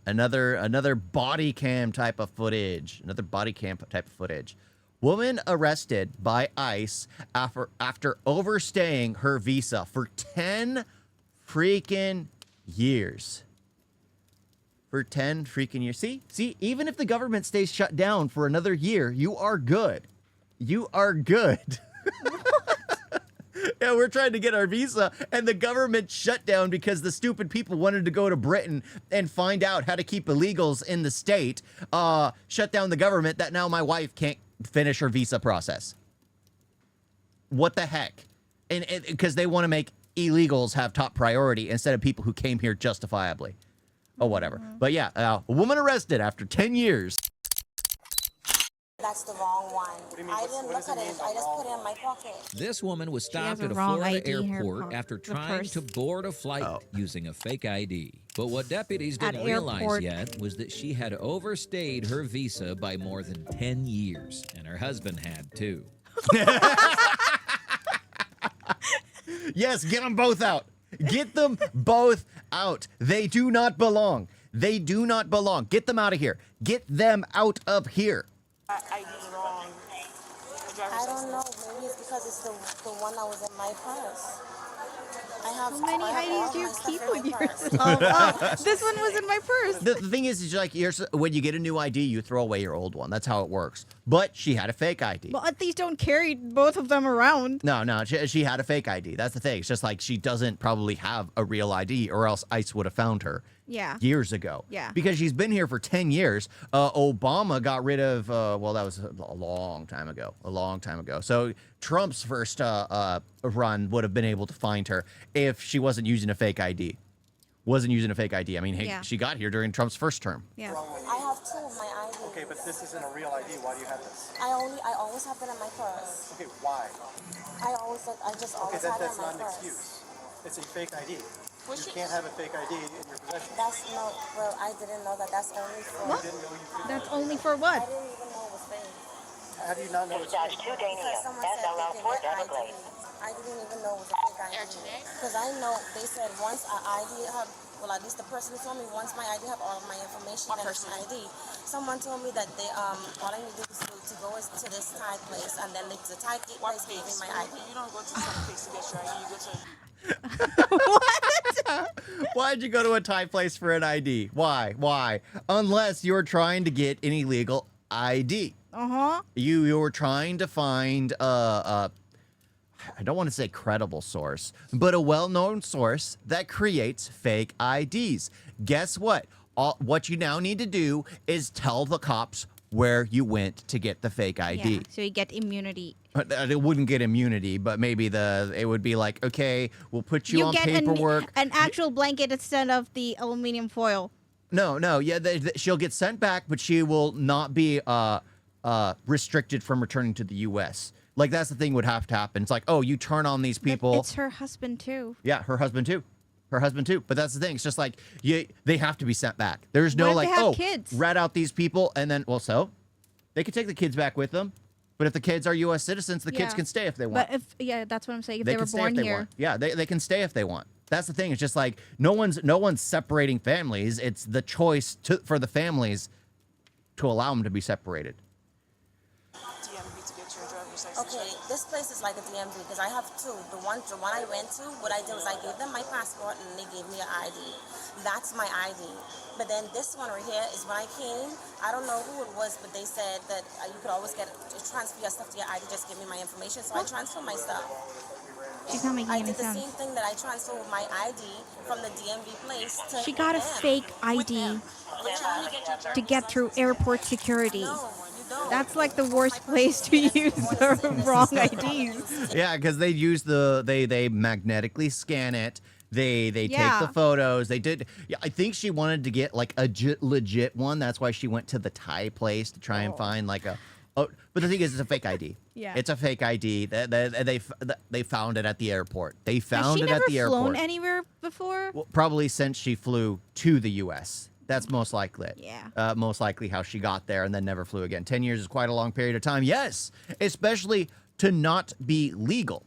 Another body cam type of footage. Woman arrested by ICE after overstaying her visa for 10 freaking years. For 10 freaking years. See, even if the government stays shut down for another year, you are good. You are good. Yeah, we're trying to get our visa, and the government shut down because the stupid people wanted to go to Britain and find out how to keep illegals in the state. Shut down the government that now my wife can't finish her visa process. What the heck? And because they want to make illegals have top priority instead of people who came here justifiably. Or whatever. But yeah, a woman arrested after 10 years. That's the wrong one. I didn't look at it. I just put it in my pocket. This woman was stopped at a Florida airport after trying to board a flight using a fake ID. But what deputies didn't realize yet was that she had overstayed her visa by more than 10 years. And her husband had too. Yes, get them both out. Get them both out. They do not belong. They do not belong. Get them out of here. Get them out of here. I did wrong. I don't know. Maybe it's because it's the one that was in my purse. How many IDs do you keep with yourself? Oh, this one was in my purse. The thing is like when you get a new ID, you throw away your old one. That's how it works. But she had a fake ID. Well, at least don't carry both of them around. No, she had a fake ID. That's the thing. It's just like she doesn't probably have a real ID, or else ICE would have found her. Yeah. Years ago. Yeah. Because she's been here for 10 years. Obama got rid of, well, that was a long time ago. So Trump's first run would have been able to find her if she wasn't using a fake ID. I mean, hey, she got here during Trump's first term. Yeah. I have two of my IDs. Okay, but this isn't a real ID. Why do you have this? I always have it in my purse. Okay, why? I just always have it in my purse. That's not an excuse. It's a fake ID. You can't have a fake ID in your possession. Well, I didn't know that. That's only for... What? That's only for what? I didn't even know it was fake. How do you not know it's fake? Someone said they can get ID. I didn't even know it was a fake ID. Because I know they said once an ID have, well, at least the person who told me once my ID have all of my information, then it's an ID. Someone told me that they all I need to do is to go to this Thai place, and then the Thai place gave me my ID. You don't go to some place to get your ID. You go to... What? Why'd you go to a Thai place for an ID? Why? Unless you're trying to get an illegal ID. You were trying to find I don't want to say credible source, but a well-known source that creates fake IDs. Guess what? What you now need to do is tell the cops where you went to get the fake ID. Yeah, so you get immunity. It wouldn't get immunity, but maybe it would be like, okay, we'll put you on paperwork. An actual blanket instead of the aluminum foil. No, yeah, she'll get sent back, but she will not be restricted from returning to the U.S. Like, that's the thing would have to happen. It's like, oh, you turn on these people. But it's her husband, too. Yeah, her husband, too. But that's the thing. It's just like, they have to be sent back. There's no, like, kids? Rat out these people, and then, well, so? They could take the kids back with them. But if the kids are U.S. citizens, the kids can stay if they want. But that's what I'm saying. If they were born here. Yeah, they can stay if they want. That's the thing. It's just like, no one's separating families. It's the choice for the families to allow them to be separated. Okay, this place is like a DMV because I have two. The one I went to, what I did was I gave them my passport and they gave me an ID. That's my ID. But then this one right here is when I came. I don't know who it was, but they said that you could always transfer your stuff to your ID. Just give me my information, so I transfer my stuff. She's not making any sense. I did the same thing that I transferred my ID from the DMV place to She got a fake ID to get through airport security. No. That's like the worst place to use the wrong IDs. Yeah, because they use they magnetically scan it. They take the photos. They did. Yeah, I think she wanted to get like a legit one. That's why she went to the Thai place to try and find like a. Oh, but the thing is, it's a fake ID. Yeah, it's a fake ID. They found it at the airport. They found it at the airport. Has she never flown anywhere before? Well, probably since she flew to the U.S. That's most likely. Yeah. Most likely how she got there and then never flew again. 10 years is quite a long period of time. Yes, especially to not be legal.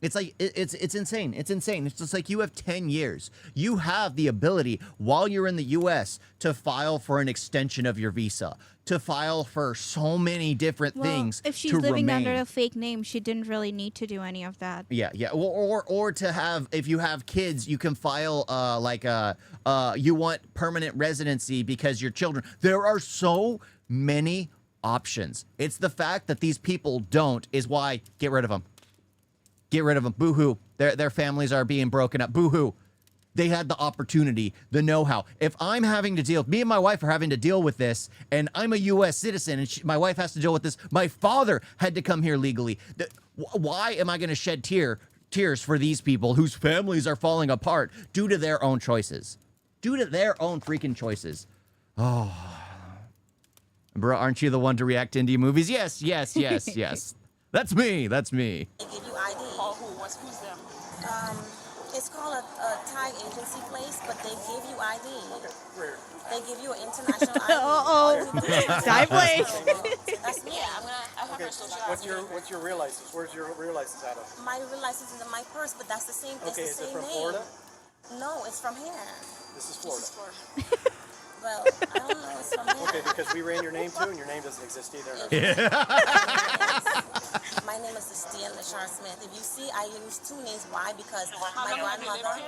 It's like it's insane. It's insane. It's just like you have 10 years. You have the ability while you're in the US to file for an extension of your visa, to file for so many different things. If she's to living remain. under a fake name, she didn't really need to do any of that. Yeah, yeah. Or to have, if you have kids, you can file you want permanent residency because your children. There are so many options. It's the fact that these people don't is why get rid of them. Get rid of them. Boo-hoo. Their families are being broken up. Boo-hoo. They had the opportunity, the know-how. If I'm having to deal, me and my wife are having to deal with this, and I'm a U.S. citizen, and my wife has to deal with this. My father had to come here legally. Why am I going to shed tears for these people whose families are falling apart due to their own choices? Due to their own freaking choices. Oh. Bro, aren't you the one to react to indie movies? Yes, yes, yes, yes. That's me. That's me. They give you ID. Who's them? It's called a Thai agency place, but they give you ID. Okay, where? They give you an international ID. Thai place. That's me. Yeah, I have her social. What's your real license? Where's your real license out of? My real license is in my purse, but that's the same. Okay, it's the is it same from name. Florida? No, it's from here. This is Florida. Well, I don't know. It's from here. Okay, because we ran your name too, and your name doesn't exist either. My name is Steve Lashar Smith. If you see, I use two names. Why? Because my grandmother,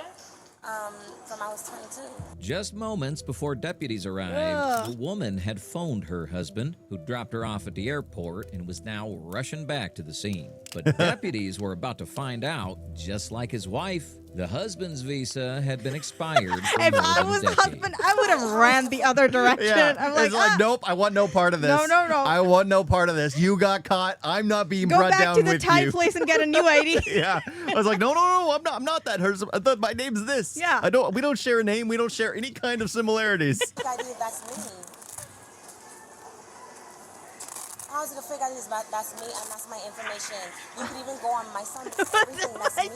from I was 22. Just moments before deputies arrived, the woman had phoned her husband, who dropped her off at the airport and was now rushing back to the scene. But deputies were about to find out, just like his wife, the husband's visa had been expired for If more I than was a the decade. husband, I would have ran the other direction. Yeah, I'm like, it's like, nope, I want no part of this. No, no, no. I want no part of this. You got caught. I'm not being go brought back down to the with Thai you. place and get a new ID. Yeah, I was like, no, I'm not that. I thought my name's this. Yeah. We don't share a name. We don't share any kind of similarities. Fake ID, that's me. How is it a fake ID? That's me, and that's my information. You could even go on my son's everything. That's me.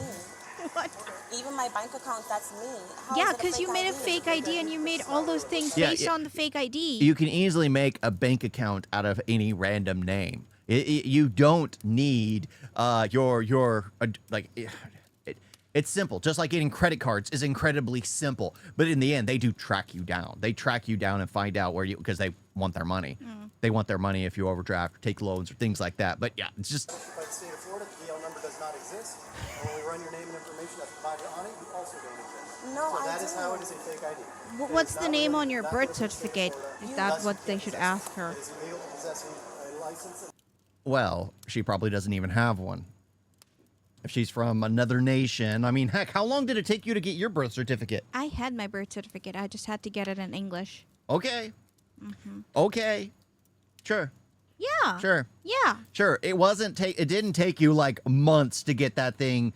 What? Even my bank account, that's me. How Yeah, is it because you made a fake ID and you made all those things based on the fake ID. You can easily make a bank account out of any random name. You don't need it's simple. Just like getting credit cards is incredibly simple. But in the end, they do track you down. They track you down and find out where because they want their money. They want their money if you overdraft or take loans or things like that. But yeah, it's just. By the state of Florida, the DL number does not exist. And when we run your name and information that's provided on it, you also don't exist. No, so I that is do. how it is a fake ID. What's the name on your birth certificate? Is that what they should ask her? It is illegal to possess a license. Well, she probably doesn't even have one. If she's from another nation. I mean, heck, how long did it take you to get your birth certificate? I had my birth certificate. I just had to get it in English. Okay. Okay. Sure. Yeah. Sure. Yeah. Sure. It didn't take you like months to get that thing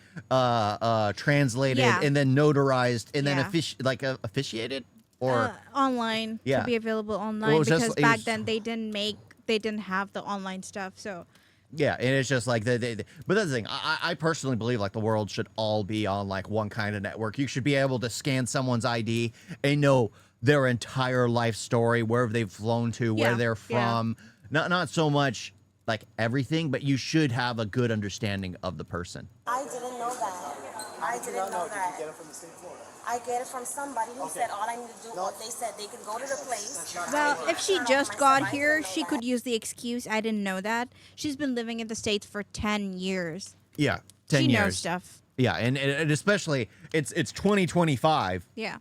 translated Yeah. and then notarized and then Yeah. officiated or online. Yeah. To be available online Well, it was because just- it back was- then they didn't have the online stuff. So yeah, and it's just like but that's the thing. I personally believe like the world should all be on like one kind of network. You should be able to scan someone's ID and know their entire life story, where they've flown to, where Yeah, they're yeah. from. Not so much like everything, but you should have a good understanding of the person. I didn't know that. I didn't know Did you that. get it from the state of Florida? I get it from somebody who Okay. said all I need to do. They said they could go to the place. well, if she turn off just my got stuff, I here, didn't know she that. could use the excuse I didn't know that. She's been living in the States for 10 years. Yeah, 10 she years. knows stuff. Yeah, and especially it's 2025 Yeah.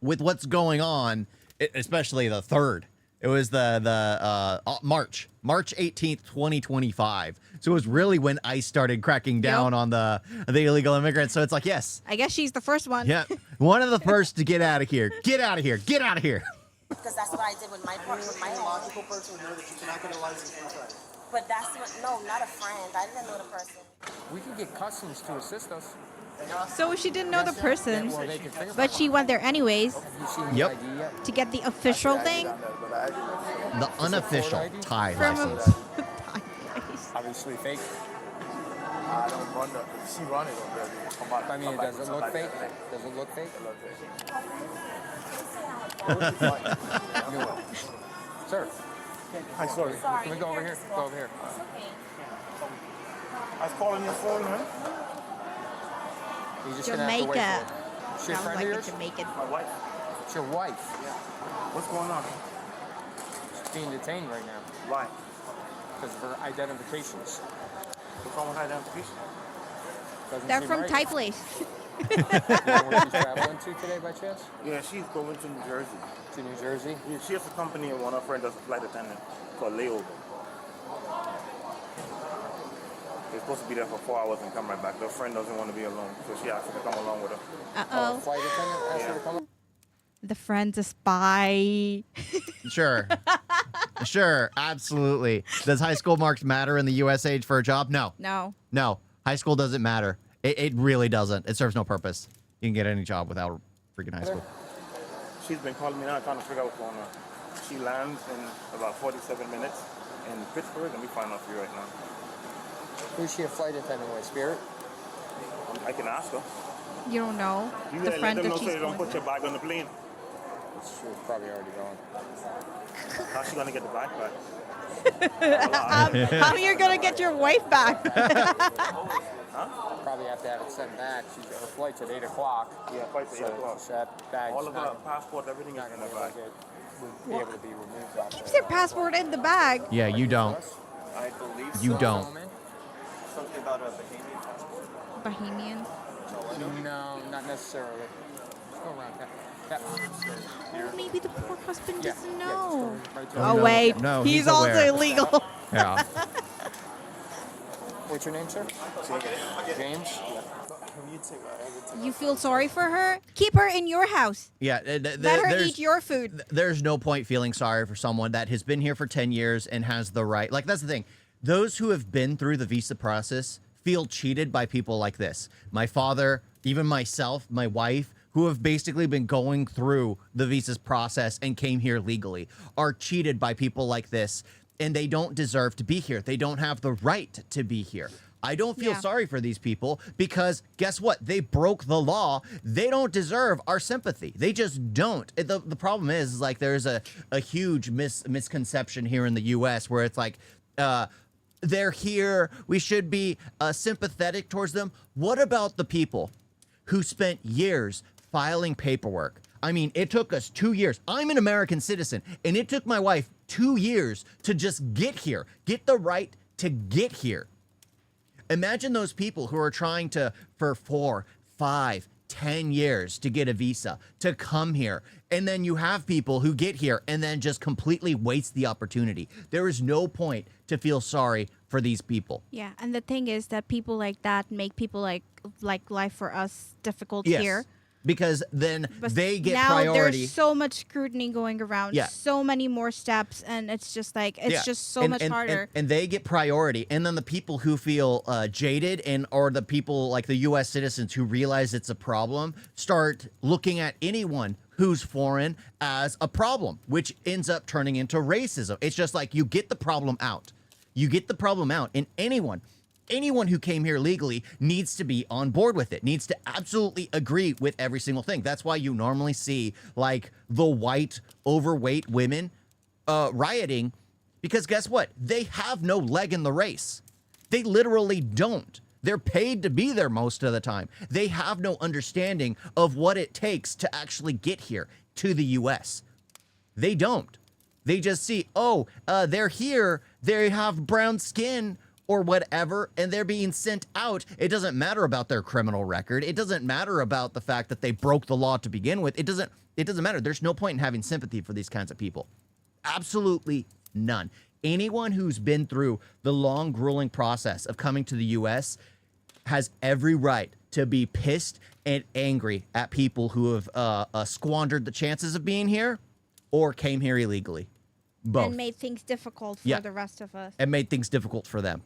with what's going on, especially the 3rd. It was the March 18th, 2025. So it was really when ICE started cracking down on the illegal immigrants. So it's like, yes, I guess she's the first one. yeah, one of the first to get out of here. Get out of here. Get out of here. Because that's what I did with my home. A logical person would know that you cannot get a license from a friend. But that's what, no, not a friend. I didn't know the person. We can get customs to assist us. So she didn't know the person, Well, they can figure but she went there anyways Have you seen Yep. the ID yet? to get the official thing The unofficial Thai from license. a Thai place. Obviously fake. I don't run the. She run it already. I mean, does it look fake? Does it look fake? New one. Sir, Hi, sorry. can we go over here? Go over here. It's okay. I was calling your phone, man. You're just gonna have to wait Jamaica. for it. Is she a Sounds friend like of a yours? Jamaican. My wife. It's your wife. What's going on? She's being detained right now Why? because of her identifications. What's wrong with identification? Doesn't They're seem from right. Thai place. You know where she's traveling to today by chance? Yeah, she's going to New Jersey. To New Jersey? Yeah, she has a company and one of her friends does a flight attendant for a layover. They're supposed to be there for 4 hours and come right back. Their friend doesn't want to be alone, so she asked her to come along with her. Uh-oh. Flight attendant asked her to come up? The friend's a spy. Sure. Sure, absolutely. Does high school marks matter in the U.S. age for a job? No. No. No. High school doesn't matter. It really doesn't. It serves no purpose. You can get any job without freaking high school. She's been calling me now trying to figure out what's going on. She lands in about 47 minutes in Pittsburgh, and we find out for you right now. Who's she a flight attendant with? Spirit? I can ask her. You don't know. You The gotta let friend them know that so she's they don't going put your bag on the plane. She was probably already gone. How's she gonna get the bag back? How you're gonna get your wife back? Probably have to have it sent back. Her flight's at 8 o'clock. Yeah, flight's at 8 o'clock. So that bag's All of her not passport, everything is not in going the to bag. be able to be removed off Keeps there. their passport in the bag. Yeah, you don't. I believe You so. don't. Something about a Bahamian passport. Bahamian. No, not necessarily. Let's go around that. Oh, maybe the poor husband Yeah, doesn't yeah, know. just go right to Oh, it. Oh, no, wait. no, he's he's also aware. illegal. Yeah. What's your name, sir? James? You feel sorry for her? Keep her in your house. Yeah. Let her eat your food. There's no point feeling sorry for someone that has been here for 10 years and has the right. Like, that's the thing. Those who have been through the visa process feel cheated by people like this. My father, even myself, my wife, who have basically been going through the visas process and came here legally, are cheated by people like this, and they don't deserve to be here. They don't have the right to be here. I don't feel sorry for these people because guess what? They broke the law. They don't deserve our sympathy. They just don't. The problem is like there's a huge misconception here in the U.S. where it's like, they're here. We should be sympathetic towards them. What about the people who spent years filing paperwork? I mean, it took us 2 years. I'm an American citizen, and it took my wife 2 years to just get here, get the right to get here. Imagine those people who are trying to, for 4, 5, 10 years to get a visa, to come here. And then you have people who get here and then just completely waste the opportunity. There is no point to feel sorry for these people. Yeah, and the thing is that people like that make people like life for us difficult Yes. here. Because then But they get now priority. there's so much scrutiny going around, Yeah. so many more steps, and it's just like it's just so much harder. And they get priority. And then the people who feel jaded or the people like the U.S. citizens who realize it's a problem start looking at anyone who's foreign as a problem, which ends up turning into racism. It's just like you get the problem out. You get the problem out, and anyone who came here legally needs to be on board with it, needs to absolutely agree with every single thing. That's why you normally see like the white, overweight women rioting, because guess what? They have no leg in the race. They literally don't. They're paid to be there most of the time. They have no understanding of what it takes to actually get here to the U.S. They don't. They just see, they're here, they have brown skin, or whatever, and they're being sent out. It doesn't matter about their criminal record. It doesn't matter about the fact that they broke the law to begin with. It doesn't matter. There's no point in having sympathy for these kinds of people. Absolutely none. Anyone who's been through the long, grueling process of coming to the U.S. has every right to be pissed and angry at people who have squandered the chances of being here or came here illegally. Both. And made things difficult for the rest of us. And made things difficult for them.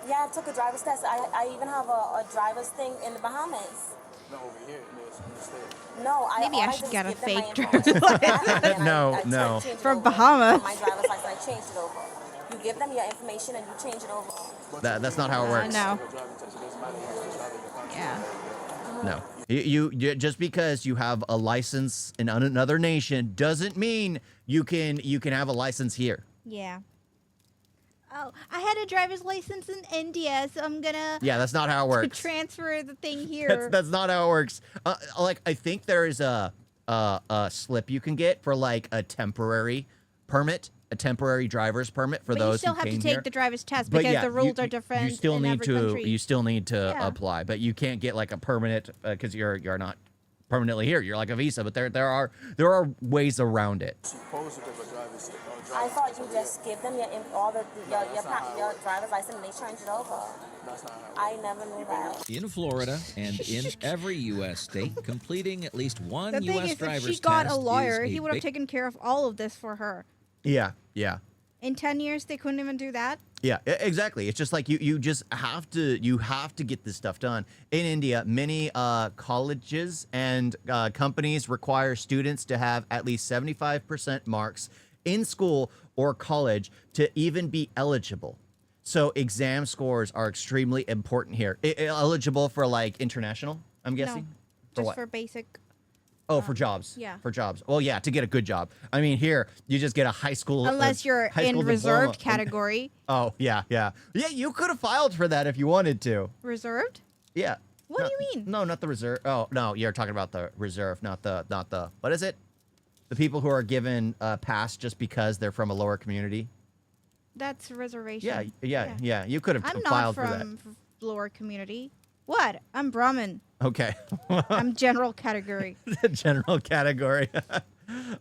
Yeah, I took a driver's test. I even have a driver's thing in the Bahamas. No, over here in the States. No, Maybe I should just get a give them my fake information. driver's No. From Bahamas. My driver's license, I changed it over. You give them your information and you change it over. That's not how it works. No. Yeah. No. You just because you have a license in another nation doesn't mean you can have a license here. Yeah. Oh, I had a driver's license in India, so I'm gonna Yeah, that's not how it works. transfer the thing here. That's not how it works. Like I think there is a slip you can get for like a temporary permit, a temporary driver's permit for but those you still who have came to take here. the driver's test But because yeah, the rules are different. You still in need every to. country. You still need to Yeah. apply, but you can't get like a permanent because you're not permanently here. You're like a visa, but there are ways around it. Supposed to give a driver's I thought you just give them your driver's license and they change it over. That's not how it I never knew that. In Florida and in every U.S. state, completing at least one The thing U.S. is, if driver's she got test a lawyer, is he would have big taken care of all of this for her. Yeah, yeah. In 10 years, they couldn't even do that. Yeah, exactly. It's just like you just have to get this stuff done. In India, many colleges and companies require students to have at least 75% marks in school or college to even be eligible. So exam scores are extremely important here. Eligible for like international, I'm guessing? No, For just what? for basic. Oh, for jobs. yeah. For jobs. Well, yeah, to get a good job. I mean, here you just get a high school. Unless you're high in school reserved diploma. category. Oh, yeah. You could have filed for that if you wanted to. Reserved? Yeah. What do you mean? No, not the reserve. Oh, no, you're talking about the reserve, not the. What is it? The people who are given a pass just because they're from a lower community. That's reservation. Yeah. You could have I'm not filed for that. from lower community. What? I'm Brahmin. Okay. I'm general category. The general category.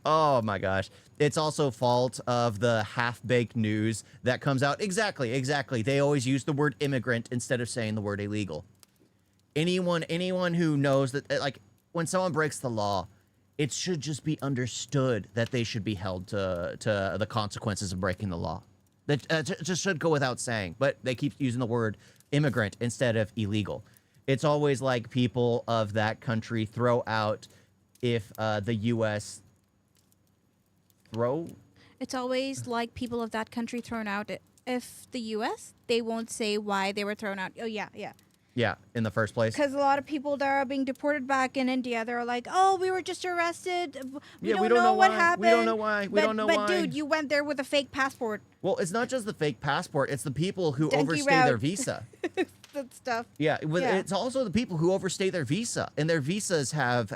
Oh my gosh. It's also fault of the half-baked news that comes out. Exactly. They always use the word immigrant instead of saying the word illegal. Anyone who knows that, like, when someone breaks the law, it should just be understood that they should be held to the consequences of breaking the law. That just should go without saying, but they keep using the word immigrant instead of illegal. It's always like people of that country throw out if the U.S. It's always like people of that country thrown out. If the U.S., they won't say why they were thrown out. Oh, yeah. Yeah, in the first place. Because a lot of people that are being deported back in India, they're like, oh, we were just arrested. We Yeah, don't know what why. happened. We don't know why. But dude, you went there with a fake passport. Well, it's not just the fake passport. It's the people who Donkey overstay their route. visa. That stuff. Yeah, Yeah. it's also the people who overstay their visa, and their visas have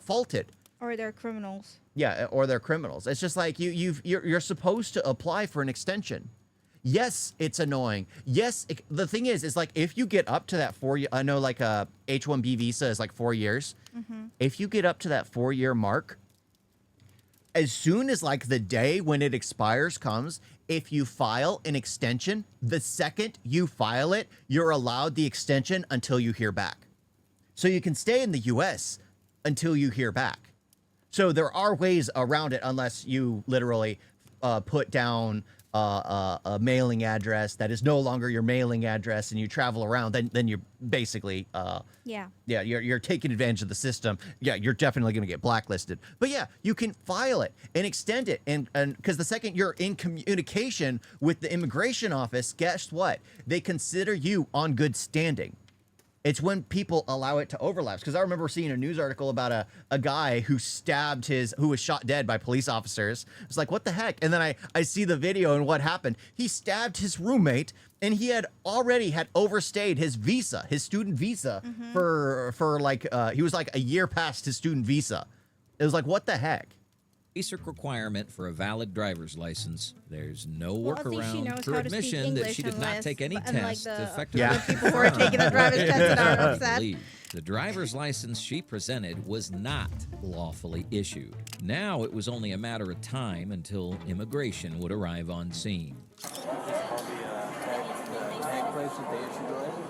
faulted. Or they're criminals. Yeah, or they're criminals. It's just like you're supposed to apply for an extension. Yes, it's annoying. Yes, the thing is like if you get up to that 4 year, I know like a H-1B visa is like 4 years. Mm-hmm. If you get up to that 4-year mark, as soon as like the day when it expires comes, if you file an extension, the second you file it, you're allowed the extension until you hear back. So you can stay in the US until you hear back. So there are ways around it unless you literally put down a mailing address that is no longer your mailing address and you travel around, then you're basically you're taking advantage of the system. Yeah, you're definitely going to get blacklisted. But yeah, you can file it and extend it, and because the second you're in communication with the immigration office, guess what? They consider you on good standing. It's when people allow it to overlap. Because I remember seeing a news article about a guy who who was shot dead by police officers. It's like, what the heck? And then I see the video and what happened. He stabbed his roommate, and he had already overstayed his visa, his student visa, for like, he was like a year past his student visa. It was like, what the heck? basic requirement for a valid driver's license. There's no Well, I think she knows workaround her how to speak admission that English she did not unless- take any unlike tests the effectively. Yeah. people who are taking the driver's test and are upset. Believe. The driver's license she presented was not lawfully issued. Now it was only a matter of time until immigration would arrive on scene.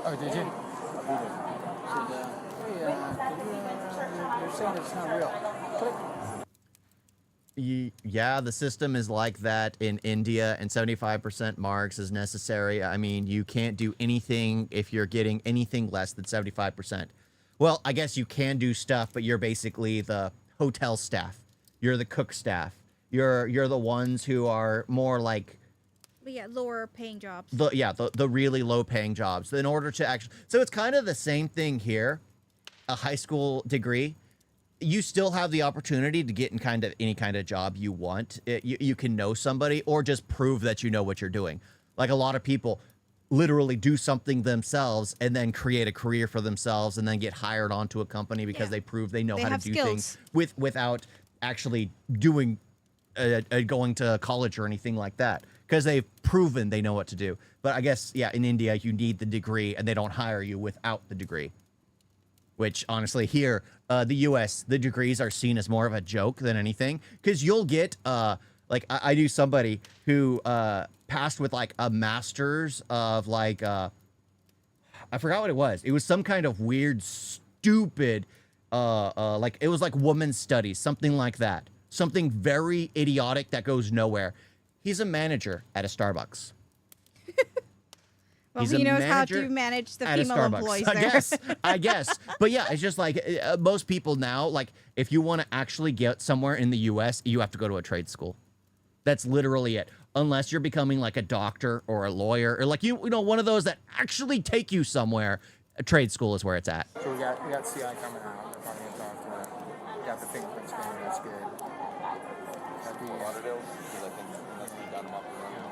Oh, did you? You're saying it's not real. Click. Yeah, the system is like that in India, and 75% marks is necessary. I mean, you can't do anything if you're getting anything less than 75%. Well, I guess you can do stuff, but you're basically the hotel staff. You're the cook staff. You're the ones who are more like But yeah, lower paying jobs. the really low paying jobs. In order to actually, so it's kind of the same thing here. A high school degree, you still have the opportunity to get in kind of any kind of job you want. You can know somebody or just prove that you know what you're doing. Like a lot of people literally do something themselves and then create a career for themselves and then get hired onto a company because they prove they know how to do things without actually doing going to college or anything like that, because they've proven they know what to do. But I guess, yeah, in India, you need the degree and they don't hire you without the degree. Which, honestly, here, the U.S., the degrees are seen as more of a joke than anything. Because you'll get, like, I knew somebody who passed with, like, a master's of, like, I forgot what it was. It was some kind of weird, stupid, like, it was like women's studies, something like that. Something very idiotic that goes nowhere. He's a manager at a Starbucks. Well, he knows how to manage the female employees there. I guess. But yeah, it's just like most people now, like if you want to actually get somewhere in the U.S., you have to go to a trade school. That's literally it. Unless you're becoming like a doctor or a lawyer or like, you know, one of those that actually take you somewhere. A trade school is where it's at. So we got CI coming out. They're probably going to talk to it. We got the fingerprint scanner. That's good. Got the Lauderdale, because I think unless we got them up and running.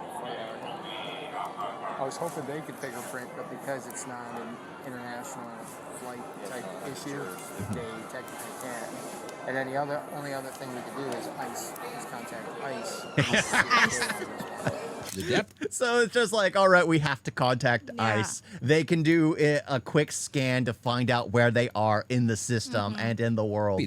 I was hoping they could fingerprint, but because it's not an international flight type issue, they technically can't. And then the only other thing we could do is ICE. Just contact ICE. So it's just like, all right, we have to contact ICE. They can do a quick scan to find out where they are in the system and in the world.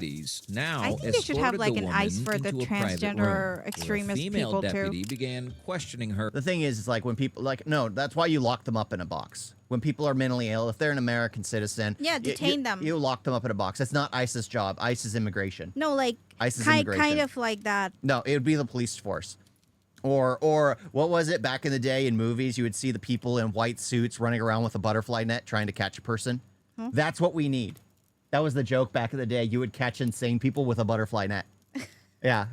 Now, I think they should have like an ICE for the transgender extremist people deputy too. began questioning her. The thing is, it's like when people like, no, that's why you lock them up in a box. When people are mentally ill, if they're an American citizen, detain them. You lock them up in a box. It's not ICE's job. ICE is immigration. No, like ICE is kind of like that. No, it would be the police force. Or what was it back in the day in movies? You would see the people in white suits running around with a butterfly net trying to catch a person. That's what we need. That was the joke back in the day. You would catch insane people with a butterfly net. Yeah.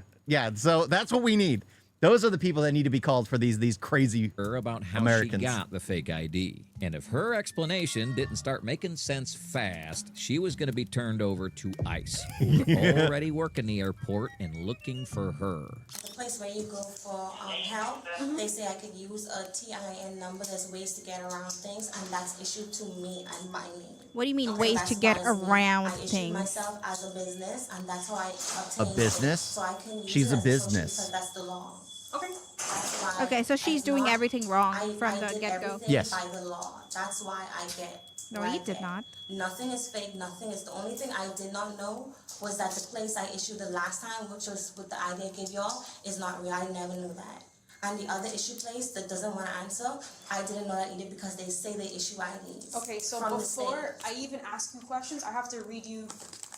So that's what we need. Those are the people that need to be called for these crazy about how Americans. She got the fake ID. And if her explanation didn't start making sense fast, she was going to be turned over to ICE, who were already working the airport and looking for her. The place where you go for help, they say I could use a TIN number. There's ways to get around things, and that's issued to me and my name. What do you mean ways to get around I issued things? myself as a business, and that's how I obtained A business? So I can use She's it a as business. because that's the law. Okay. That's why Okay, so she's doing everything wrong from the did get-go. everything Yes. by the law. That's why I get. No, what I you did get. not. Nothing is fake. Nothing is. The only thing I did not know was that the place I issued the last time, which was with the ID I gave y'all, is not real. I never knew that. And the other issue place that doesn't want to answer, I didn't know that either because they say they issue IDs. Okay, so from the before state. I even ask you questions, I have to read you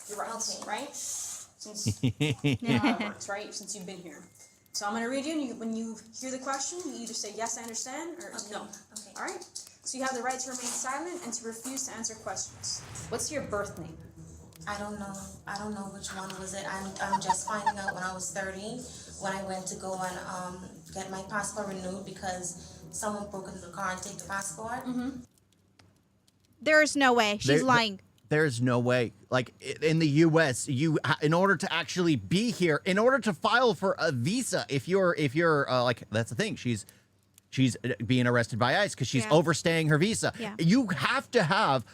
your rights, Okay. right? Since you know how it works, right? Since you've been here. So I'm gonna read you, and when you hear the question, you either say yes, I understand, or no. Okay. All right. So you have the right to remain silent and to refuse to answer questions. What's your birth name? I don't know. I don't know which one was it. I'm just finding out when I was 30, when I went to go and get my passport renewed because someone broke into the car and take the passport. There's no way. She's lying. There's no way. Like in the U.S., in order to actually be here, in order to file for a visa, if you're like, that's the thing. She's being arrested by ICE because she's overstaying her visa. Yeah. You have to have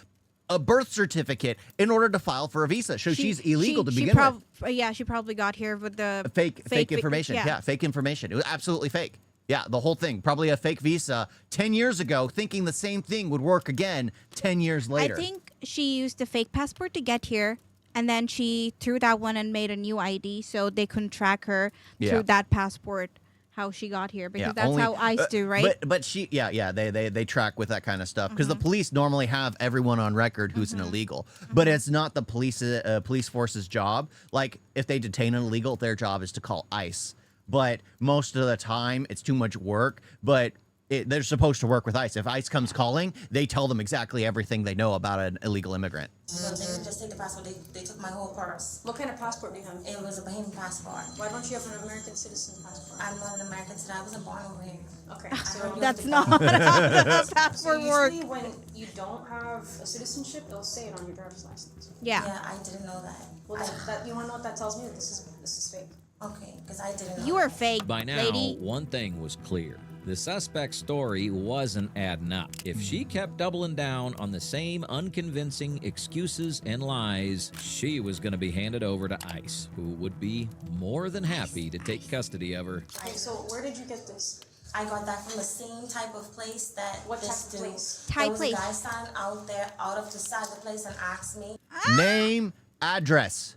a birth certificate in order to file for a visa. So she's illegal to begin with. Yeah, she probably got here with the Fake information. Yeah, fake information. It was absolutely fake. Yeah, the whole thing. Probably a fake visa 10 years ago, thinking the same thing would work again 10 years later. I think she used a fake passport to get here, and then she threw that one and made a new ID so they couldn't track her through that passport how she got here, because that's how ICE do, right? But she, they track with that kind of stuff because the police normally have everyone on record who's an illegal, but it's not the police force's job. Like if they detain an illegal, their job is to call ICE. But most of the time, it's too much work. But they're supposed to work with ICE. If ICE comes calling, they tell them exactly everything they know about an illegal immigrant. So they didn't just take the passport, they took my whole purse. What kind of passport do you have? It was a Bahamian passport. Why don't you have an American citizen passport? I'm not an American citizen. I wasn't born over here. Okay, so That's not how the passport works. usually when you don't have a citizenship, it'll say it on your driver's license. Yeah. Yeah, I didn't know that. Well, that you want to know what that tells me? That this is fake. Okay, because I didn't know. You are fake, By now, lady. one thing was clear. The suspect's story wasn't adding up. If she kept doubling down on the same unconvincing excuses and lies, she was going to be handed over to ICE, who would be more than happy to take custody of her. Okay, so where did you get this? I got that from the same type of place that What this type of dude. place? There was a guy standing out there, out of the side of the place, and asked me. Name, address.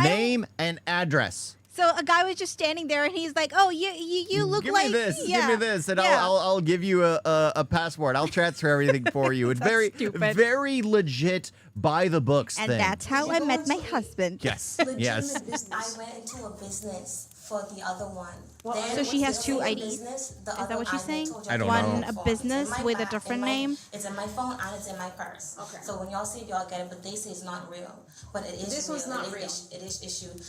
Name and address. So a guy was just standing there, and he's like, "Oh, you look give like me this, yeah. give me this, and Yeah. I'll give you a passport. I'll transfer everything for you." It's very stupid. very legit by the books And thing. that's how I met my husband. Yes, Legitimate yes. business. I went into a business for the other one. So she has two IDs? Business, the Is other that what she's ID saying? told you I don't One know. a business It's in my with a bag, different in my- name. It's in my phone and it's in my purse. Okay. So when y'all see it, y'all get it, but they say it's not real. But it is This real. one's not real. It is issued.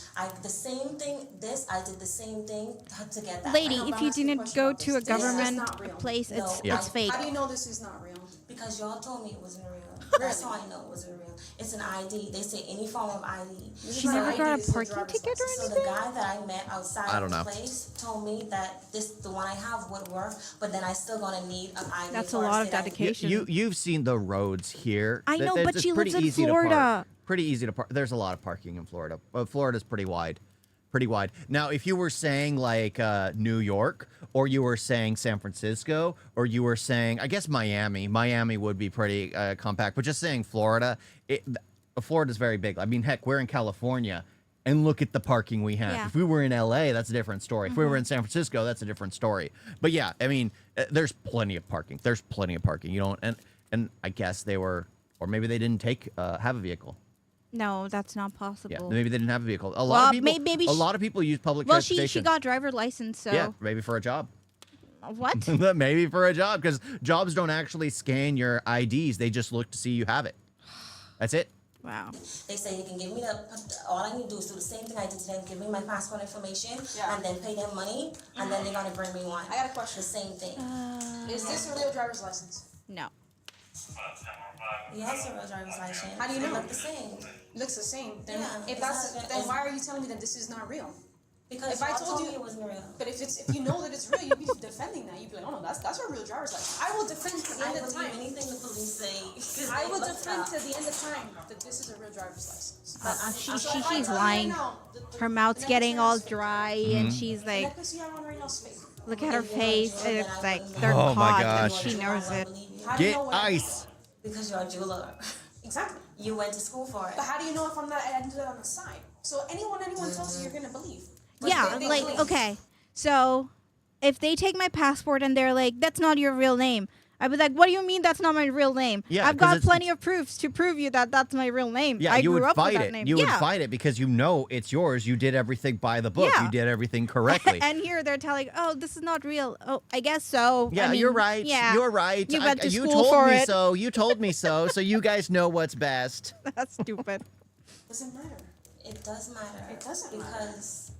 The same thing, I did the same thing to get that. Lady, I know, if but you I'm asking a didn't question go about to a this. This is government not real. place, No, it's Yeah. fake. How do you know this is not real? Because y'all told me it wasn't real. That's how I know it wasn't real. It's an ID. They say any form of ID. She never got a parking ticket or So the anything? guy that I met outside I don't of the know. place told me that the one I have would work, but then I still gonna need an ID. That's a for lot of state ID. dedication. You've seen the roads here. I know, but It's she pretty lives in easy to park. Florida. Pretty easy to park. There's a lot of parking in Florida. Florida's pretty wide. Pretty wide. Now, if you were saying like New York, or you were saying San Francisco, or you were saying, I guess Miami would be pretty compact. But just saying Florida, Florida's very big. I mean, heck, we're in California, and look at the parking we have. Yeah. If we were in LA, that's a different story. If we were in San Francisco, that's a different story. But yeah, I mean, there's plenty of parking. There's plenty of parking. You don't, and I guess they were, or maybe they didn't have a vehicle. No, that's not possible. Yeah, maybe they didn't have a vehicle. A lot Well, of people. maybe a she- lot of people use public Well, transportation. she got driver license, so Yeah, maybe for a job. what? Maybe for a job, because jobs don't actually scan your IDs. They just look to see you have it. That's it. Wow. They say you can give me all I need to do is do the same thing I did today, give me my passport information, Yeah. and then pay them money, and then they're gonna bring me one. I got a question. The same thing. Is this a real driver's license? No. Yes, a real driver's license. How do you They know? look the same. It looks the same. Then Yeah, if it's that's not- then why are you telling me that this is not real? Because If I y'all told me you- it wasn't real. But if you know that it's real, you'd be defending that. You'd be like, oh no, that's a real driver's license. I will defend to the I end of believe time. anything the police say. 'Cause I they will looked defend up. to the end of time that this is a real driver's license. But I- So if I she's tell you lying. right now, Her mouth's the getting necklace all you have is fake. dry, and she's The like, necklace you have on right now is fake. look at her If you're a face. jeweler, It's then I like wouldn't they're Oh my caught, gosh. and she knows it. How do you Get know when I- ice. Because you're a jeweler. Exactly. You went to school for it. But how do you know if I'm not? I didn't do that on the side. So anyone tells you, you're gonna believe. But Yeah, they like, believe. okay. So if they take my passport and they're like, that's not your real name, I'd be like, what do you mean that's not my real name? Yeah, I've 'cause got it's- plenty of proofs to prove you that that's my real name. Yeah, I you grew would up with fight that it. name. You would Yeah. fight it because you know it's yours. You did everything by the book. Yeah. You did everything correctly. And here they're telling, oh, this is not real. Oh, I guess so. Yeah, I mean, you're right. Yeah, You're right. You went to you school told for me it. so. You told me so. So you guys know what's best. That's stupid. Doesn't matter. It does matter. It doesn't matter. Because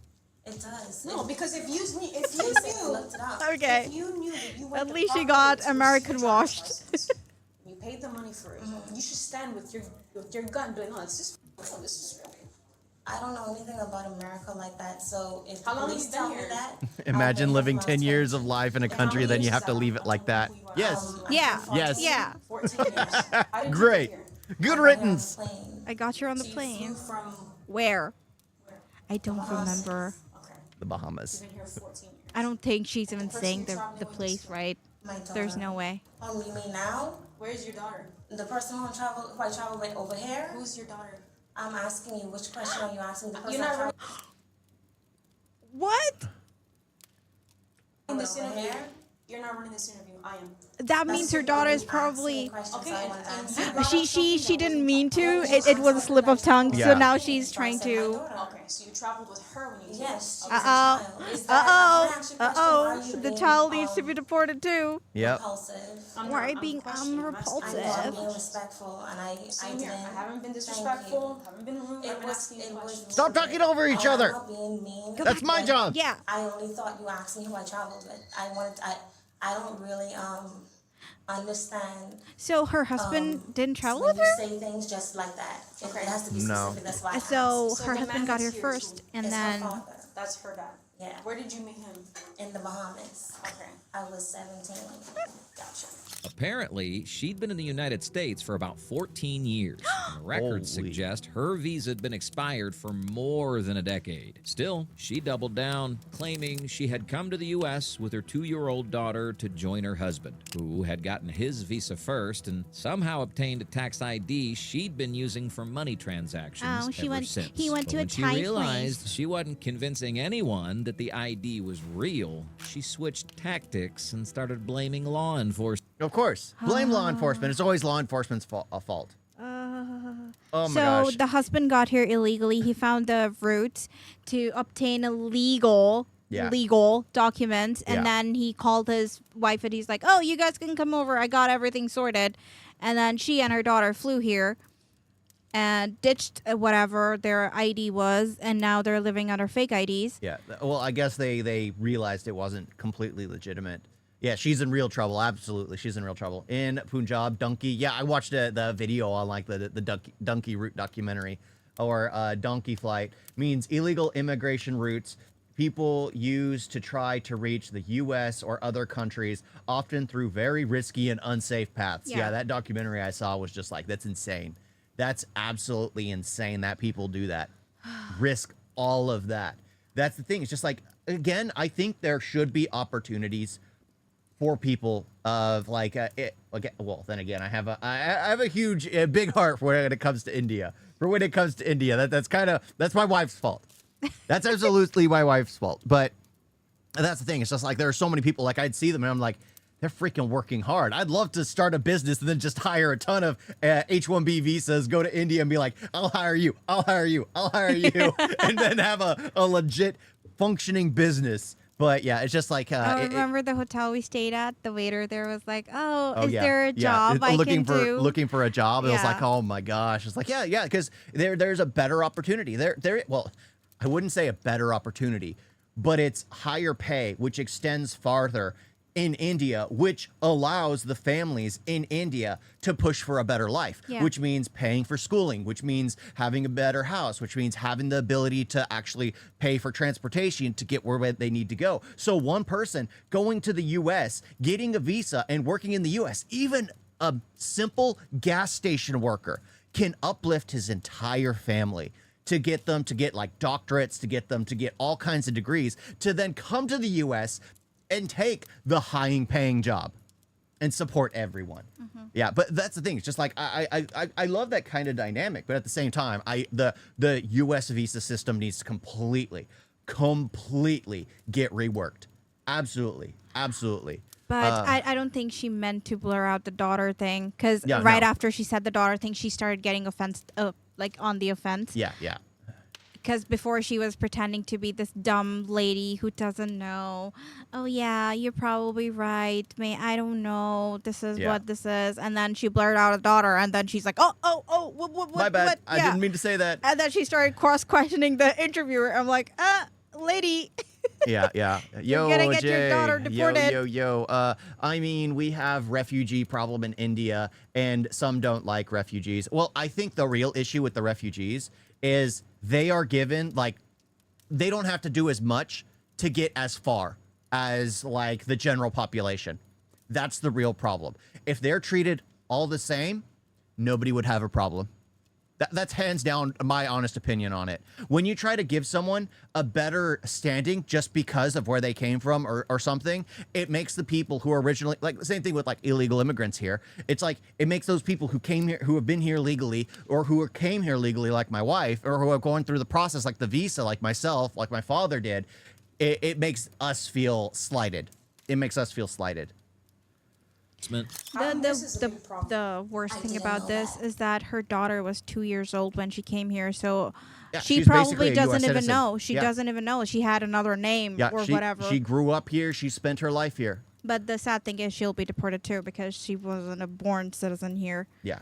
it does. No, because if you They knew, looked it up. Okay. if you knew that you went At the least she proper got way to American receive a driver's washed. license, you paid the money for it. You should stand with your gun, doing, no, this is real. I don't know anything about America like that, so if How the long police have you been tell me here? that, Imagine I'll living pay 10 my years of attention. life in a How country, many then you years have is to that? leave it like that. Yes. Yeah. 14 Yeah. years. 14 years. I didn't Great. live here. Good I got on a riddance. plane. I got her on the So you flew plane. from Where? I don't remember. Okay. The Bahamas. You've been here 14 years. I don't think she's even person saying you're the traveling with place is- right. my daughter. There's no way. Oh, you mean now? Where's your daughter? The person who I travel with over here? Who's your daughter? I'm asking you, which question are you asking? The person You're not I travel What? In with this over interview. here? You're not running this interview. I am. That means her daughter is probably. She didn't mean to. It was a slip of tongue. Yeah. So now she's trying to. Okay, so you traveled with her when you came. Yes. Okay. Uh oh. The child needs to be deported too. Yep. Repulsive. Why being questioning. I'm I repulsive? know I'm being respectful, and I Same didn't. here. I haven't been Thank you. disrespectful. Haven't been rude. It I've been was. asking you It was. questions. Stop talking over each I'm other. not being mean. That's my job. Yeah. I only thought you asked me who I traveled with. I don't really understand. So her husband didn't travel When with you her? say things just like that, it has to be No. specific. That's why. I So asked. her the husband man got here that's here is first, who? and It's her then father. That's her dad. Yeah. Where did you meet him? In the Bahamas. Okay. I was 17. Gotcha. Apparently, she'd been in the United States for about 14 years. And records suggest her visa had been expired for more than a decade. Still, she doubled down, claiming she had come to the U.S. with her 2-year-old daughter to join her husband, who had gotten his visa first and somehow obtained a tax ID she'd been using for money transactions ever since. He went But to a when she Thai realized place. she wasn't convincing anyone that the ID was real, she switched tactics and started blaming law enforcement. Of course. Blame law enforcement. It's always law enforcement's fault. Oh my So gosh. the husband got here illegally. He found the route to obtain a legal documents, and then he called his wife and he's like, "Oh, you guys can come over. I got everything sorted." And then she and her daughter flew here and ditched whatever their ID was, and now they're living under fake IDs. Yeah. Well, I guess they realized it wasn't completely legitimate. Yeah, she's in real trouble. Absolutely, she's in real trouble. In Punjab, donkey. Yeah, I watched the video on like the donkey route documentary, or donkey flight means illegal immigration routes people use to try to reach the U.S. or other countries, often through very risky and unsafe paths. Yeah, that documentary I saw was just like, that's insane. That's absolutely insane that people do that. Risk all of that. That's the thing. It's just like, again, I think there should be opportunities for people of like, well, then again, I have a huge, big heart for when it comes to India. That's my wife's fault. That's absolutely my wife's fault. But that's the thing. It's just like there are so many people, like I'd see them and I'm like, they're freaking working hard. I'd love to start a business and then just hire a ton of H-1B visas, go to India and be like, I'll hire you, and then have a legit functioning business. But yeah, it's just like remember the hotel we stayed at? The waiter there was like, is yeah, there a job I can do? Looking for a job. It was Yeah. like, oh my gosh. It's like, yeah, because there's a better opportunity. Well, I wouldn't say a better opportunity, but it's higher pay, which extends farther in India, which allows the families in India to push for a better life, which means paying for schooling, which means having a better house, which means having the ability to actually pay for transportation to get where they need to go. So one person going to the U.S., getting a visa and working in the U.S., even a simple gas station worker can uplift his entire family to get them to get like doctorates, to get them to get all kinds of degrees, to then come to the U.S., and take the high-paying job and support everyone. Mm-hmm. Yeah, but that's the thing. It's just like I love that kind of dynamic, but at the same time, the U.S. visa system needs to completely get reworked. Absolutely. But I don't think she meant to blur out the daughter thing, because after she said the daughter thing, she started getting on the offense. Yeah. Because before she was pretending to be this dumb lady who doesn't know. Oh yeah, you're probably right. I don't know. This is what this is. And then she blurred out a daughter, and then she's like, what? My bad. What? I didn't mean to say that. And then she started cross-questioning the interviewer. I'm like, lady. Yeah. You're gonna get your daughter deported. I mean, we have refugee problem in India, and some don't like refugees. Well, I think the real issue with the refugees is they are given, like, they don't have to do as much to get as far as, like, the general population. That's the real problem. If they're treated all the same, nobody would have a problem. That's hands down my honest opinion on it. When you try to give someone a better standing just because of where they came from or something, it makes the people who are originally, like the same thing with like illegal immigrants here. It's like, it makes those people who came here, who have been here legally, or who came here legally like my wife, or who are going through the process like the visa, like myself, like my father did, it makes us feel slighted. It makes us feel slighted. The worst thing about this is that her daughter was 2 years old when she came here, so she she's probably basically a doesn't US even citizen. know. She doesn't even know she had another name or whatever. She grew up here. She spent her life here. But the sad thing is she'll be deported too, because she wasn't a born citizen here. Yeah.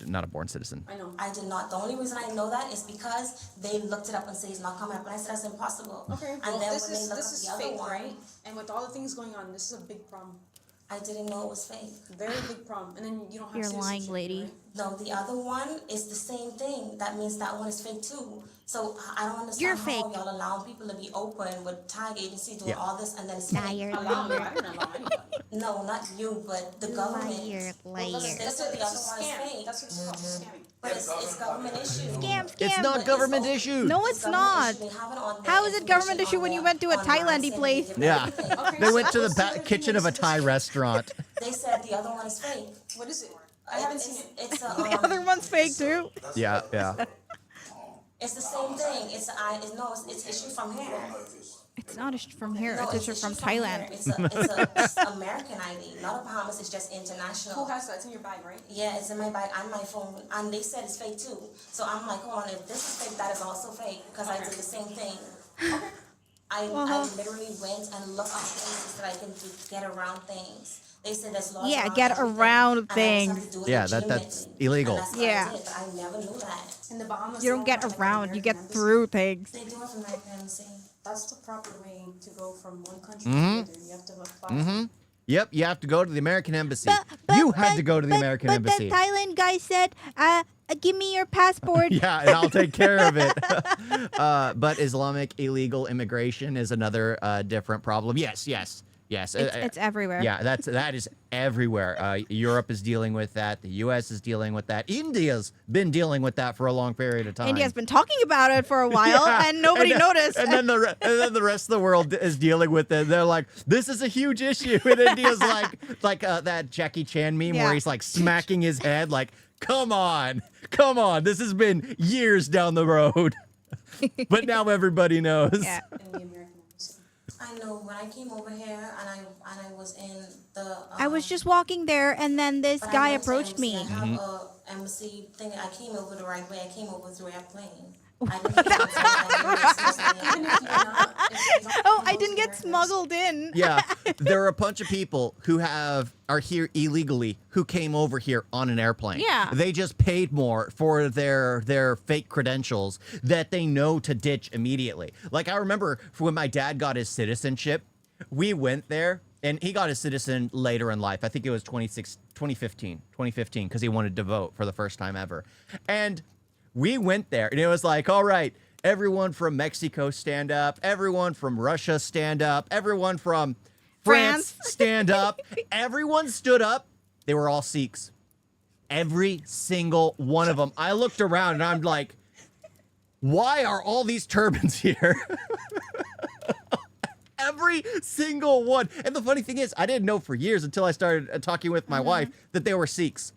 Not a born citizen. I know. I did not. The only reason I know that is because they looked it up and said he's not coming up, and I said that's impossible. Okay, And well, then this when they is looked up the other fake, one, right? And with all the things going on, this is a big problem. I didn't know it was fake. Very big problem. And then you don't have You're lying, citizenship, lady. right? No, the other one is the same thing. That means that one is fake too. So I don't understand You're how fake. y'all allow people to be open with tag agency doing Yeah. all this and then it's Nah, fake. you're Allow me. liar. I didn't allow anybody. No, not you, but the government. Liar, Well, liar. they That's said a, the it's other a one is scam. fake. That's what it's called, scamming. But it's government issue. Scam, scam. It's not But government it's issued. No, it's not. How is it government issue when you went to a Thailandy place? Yeah. Okay, They so went to the what's other thing kitchen that of a is Thai scam? restaurant. They said the other one is fake. What is it? I haven't seen it. It's a, The other one's fake too. Yeah, yeah. it's the same thing. It's issued from here. It's not issued from here. No, It's issued from issued here. Thailand. It's American ID, not a Bahamas. It's just international. Who has that? It's in your bag, right? Yeah, it's in my bag and my phone, and they said it's fake too. So I'm like, hold on, if this is fake, that is also fake because I did the same thing. I literally went and looked up places that I can do to get around things. They said there's laws. Yeah, around get everything, around and I just have things. to do it Yeah, that's legitimately. illegal. And that's what Yeah. I did, but I never knew that. In the Bahamas. You don't they get have, like, an around. You get American embassy. through things. They do have American embassy. That's the proper way to go from one country to another. You have to apply. Yep, you have to go to the American embassy. You had to go to the American but embassy. the Thailand guy said, give me your passport. Yeah, and I'll take care of it. But Islamic illegal immigration is another different problem. Yes. It's everywhere. Yeah, that is everywhere. Europe is dealing with that. The U.S. is dealing with that. India's been dealing with that for a long period of time. India's been talking about it for a while, Yeah, and nobody then- noticed. And then the rest of the world is dealing with it. They're like, this is a huge issue. And India's like that Jackie Chan meme Yeah. where he's like smacking his head like, come on. This has been years down the road. But now everybody knows. Yeah. In the American embassy. I know when I came over here and I was in the. I was just walking there, and then this But I guy went to approached embassy. me. I have a embassy thing. I came over the right way. I came over through airplane. I didn't Oh, I didn't get smuggled in. Yeah, there are a bunch of people who are here illegally who came over here on an airplane. Yeah. They just paid more for their fake credentials that they know to ditch immediately. Like I remember when my dad got his citizenship, we went there and he got his citizen later in life. I think it was 2015, because he wanted to vote for the first time ever. And we went there and it was like, all right, everyone from Mexico stand up, everyone from Russia stand up, everyone from France stand up. Everyone stood up. They were all Sikhs. Every single one of them. I looked around and I'm like, why are all these turbans here? Every single one. And the funny thing is, I didn't know for years until I started talking with my wife that they were Sikhs.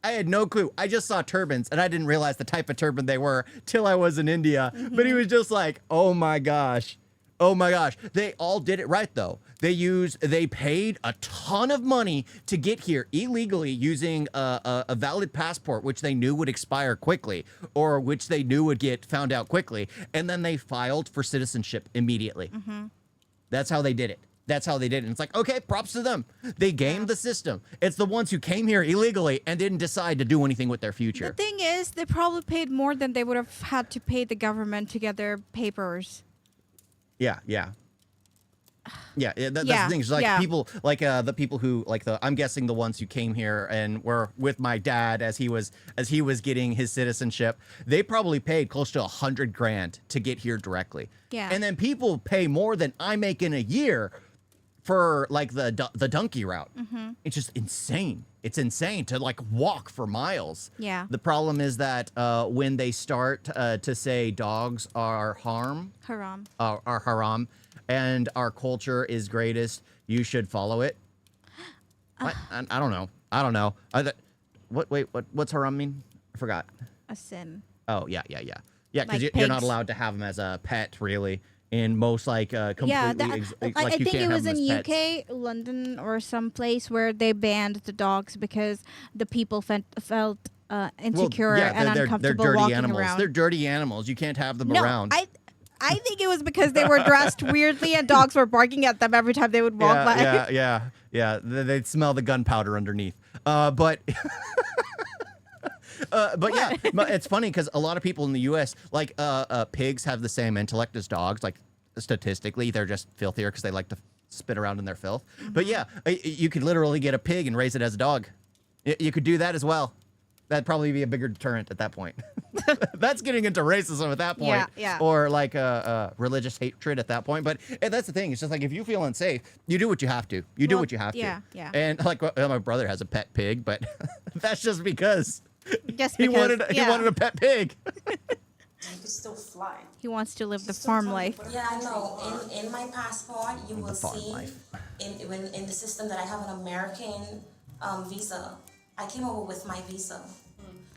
I had no clue. I just saw turbans and I didn't realize the type of turban they were till I was in India. But he was just like, oh my gosh. They all did it right though. They paid a ton of money to get here illegally using a valid passport, which they knew would expire quickly or which they knew would get found out quickly. And then they filed for citizenship immediately. That's how they did it. And it's like, okay, props to them. They gamed the system. It's the ones who came here illegally and didn't decide to do anything with their future. The thing is, they probably paid more than they would have had to pay the government to get their papers. Yeah. That's the thing. It's like people, like the people who, I'm guessing the ones who came here and were with my dad as he was getting his citizenship. They probably paid close to $100,000 to get here directly. Yeah. And then people pay more than I make in a year for like the donkey route. It's just insane. It's insane to like walk for miles. Yeah. The problem is that when they start to say dogs are haram, and our culture is greatest, you should follow it. What? I don't know. What's haram mean? I forgot. A sin. Oh, yeah. Yeah, because Like you're not pigs. allowed to have them as a pet, really, in most completely. Yeah, like I you think can't it was have them in as pets. UK, London, or some place where they banned the dogs because the people felt insecure and they're uncomfortable dirty walking animals. around. They're dirty animals. You can't have them No, around. I think it was because they were dressed weirdly and dogs were barking at them every time they would walk by. Yeah. They'd smell the gunpowder underneath. But yeah, it's funny because a lot of people in the U.S. pigs have the same intellect as dogs. Like statistically, they're just filthier because they like to spin around in their filth. But yeah, you could literally get a pig and raise it as a dog. You could do that as well. That'd probably be a bigger deterrent at that point. That's getting into racism at that point. Yeah. Or like religious hatred at that point. But that's the thing. It's just like if you feel unsafe, you do what you have to. You do what you have to. Yeah. And like my brother has a pet pig, but that's just because he wanted a pet pig. You can still fly. He wants to live the farm life. Yeah, I know. In my passport, you will see in the system that I have an American visa. I came over with my visa.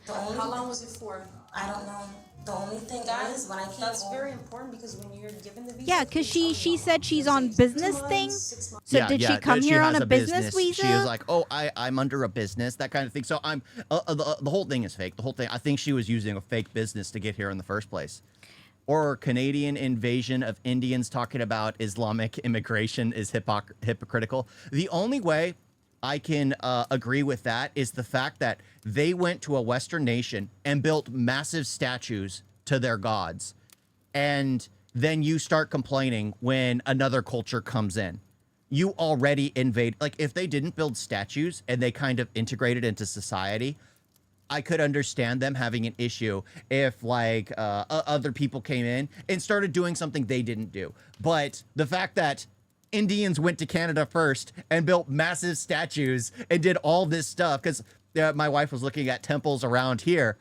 How long was it for? I don't know. The only thing is when I came That's over, very important because when you're given the visa. Yeah, because she said she's on business thing. 6 months. So did she come here on a business visa? She was like, "Oh, I'm under a business, that kind of thing." So I'm the whole thing is fake. The whole thing. I think she was using a fake business to get here in the first place. Or Canadian invasion of Indians talking about Islamic immigration is hypocritical. The only way I can agree with that is the fact that they went to a Western nation and built massive statues to their gods. And then you start complaining when another culture comes in. You already invade. Like, if they didn't build statues and they kind of integrated into society, I could understand them having an issue if, like, other people came in and started doing something they didn't do. But the fact that Indians went to Canada first and built massive statues and did all this stuff, because my wife was looking at temples around here.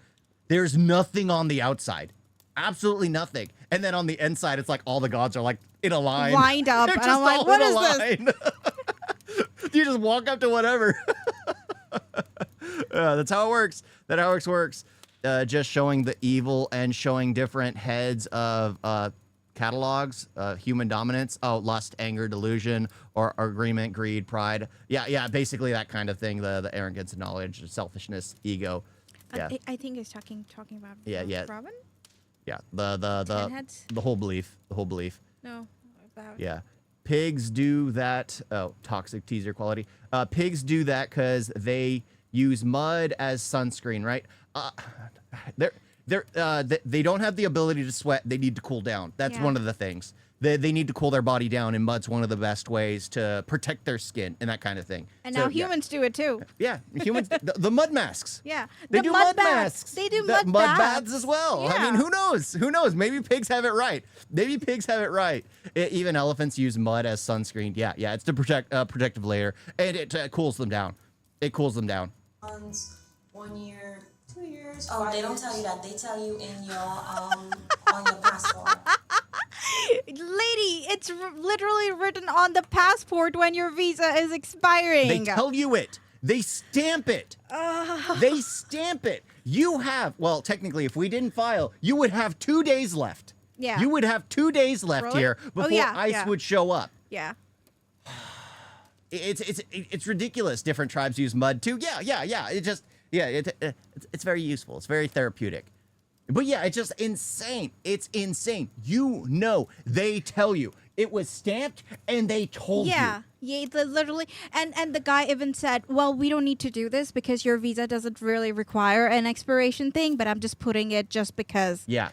There's nothing on the outside. Absolutely nothing. And then on the inside, it's like all the gods are like in a line. Lined up. They're And just I'm like, all what in is a line. You just walk up to whatever. That's how it works. That's how it works. Just showing the evil and showing different heads of catalogs, human dominance, lust, anger, delusion, or agreement, greed, pride. Yeah, basically that kind of thing. The arrogance, knowledge, selfishness, ego. Yeah, I think he's talking about yeah. Robin? Yeah, Ten heads? the whole belief. No, about Yeah, pigs do that. Oh, toxic teaser quality. Pigs do that because they use mud as sunscreen, right? They don't have the ability to sweat. They need to cool down. That's one of the things. They need to cool their body down, and mud's one of the best ways to protect their skin and that kind of thing. And now humans do it too. Yeah, humans. the mud masks. Yeah, They do mud masks. They do mud mud baths as well. I mean, Yeah. who knows? Who knows? Maybe pigs have it right. Even elephants use mud as sunscreen. Yeah, it's to protect protective layer, and it cools them down. It cools them down. 1 year, 2 years. oh, 5 they don't years. tell you that. They tell you in your on your passport. Lady, it's literally written on the passport when your visa is expiring. They tell you it. They stamp it. They stamp it. You have, well, technically, if we didn't file, you would have 2 days left. Yeah. You would have 2 days left Really? here Oh, before yeah, ICE yeah. would show up. Yeah. It's ridiculous. Different tribes use mud too. Yeah. It's very useful. It's very therapeutic. But yeah, it's just insane. It's insane. They tell you it was stamped and they told you. Yeah, literally. And the guy even said, well, we don't need to do this because your visa doesn't really require an expiration thing, but I'm just putting it just because. Yeah.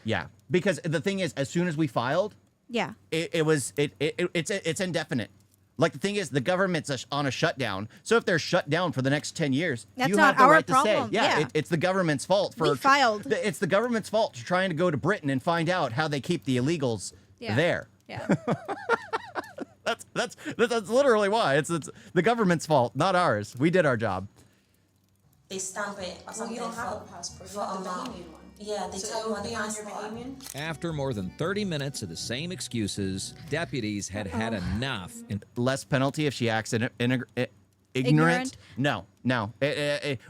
Because the thing is, as soon as we filed, Yeah. it's indefinite. Like, the thing is, the government's on a shutdown. So if they're shut down for the next 10 years, That's you not have the our right to problem. say, yeah, Yeah. it's the government's fault for We filed. It's the government's fault for trying to go to Britain and find out how they keep the illegals there. Yeah. That's literally why. It's the government's fault, not ours. We did our job. They stamp it or Well, something you don't have a for passport. You for have the amount. Bahamian one. Yeah, they So tell it you would on the be on your passport. Bahamian. After more than 30 minutes of the same excuses, deputies had had enough. And Less penalty if she acts ignorant. Ignorant? No.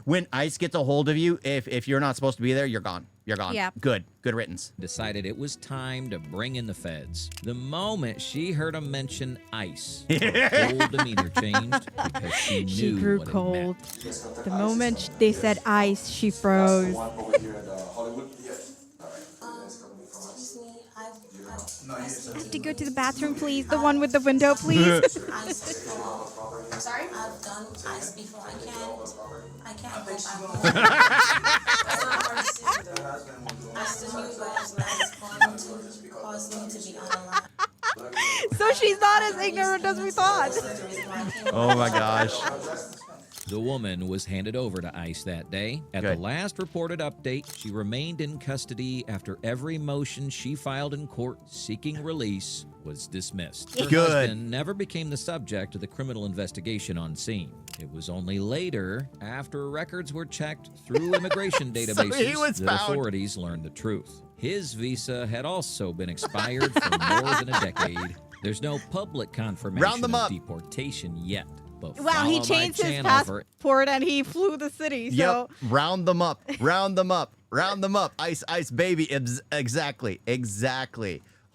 When ICE gets a hold of you, if you're not supposed to be there, you're gone. Yeah. Good riddance. decided it was time to bring in the feds. The moment she heard him mention ICE, her whole demeanor changed because she knew She grew what it cold. meant. The moment they said ice, she froze. Over here at Hollywood? Yeah. Excuse me, I have to go to the bathroom, please. The one with the window, please. ice before. Sorry? I've done ice before. I can't go back. I still knew guys that is going to cause me to be unalive. So she's not as ignorant as we thought. Oh my gosh. The woman was handed over to ICE that day. At the last reported update, she remained in custody after every motion she filed in court seeking release was dismissed. Her husband never became the subject of the criminal investigation on scene. It was only later, after records were checked through immigration databases, that authorities learned the truth. His visa had also been expired for more than a decade. There's no public confirmation of deportation yet. Wow, he changed his passport and he flew the city. So. Yep, round them up, round them up, round them up. Ice, ice, baby. Exactly.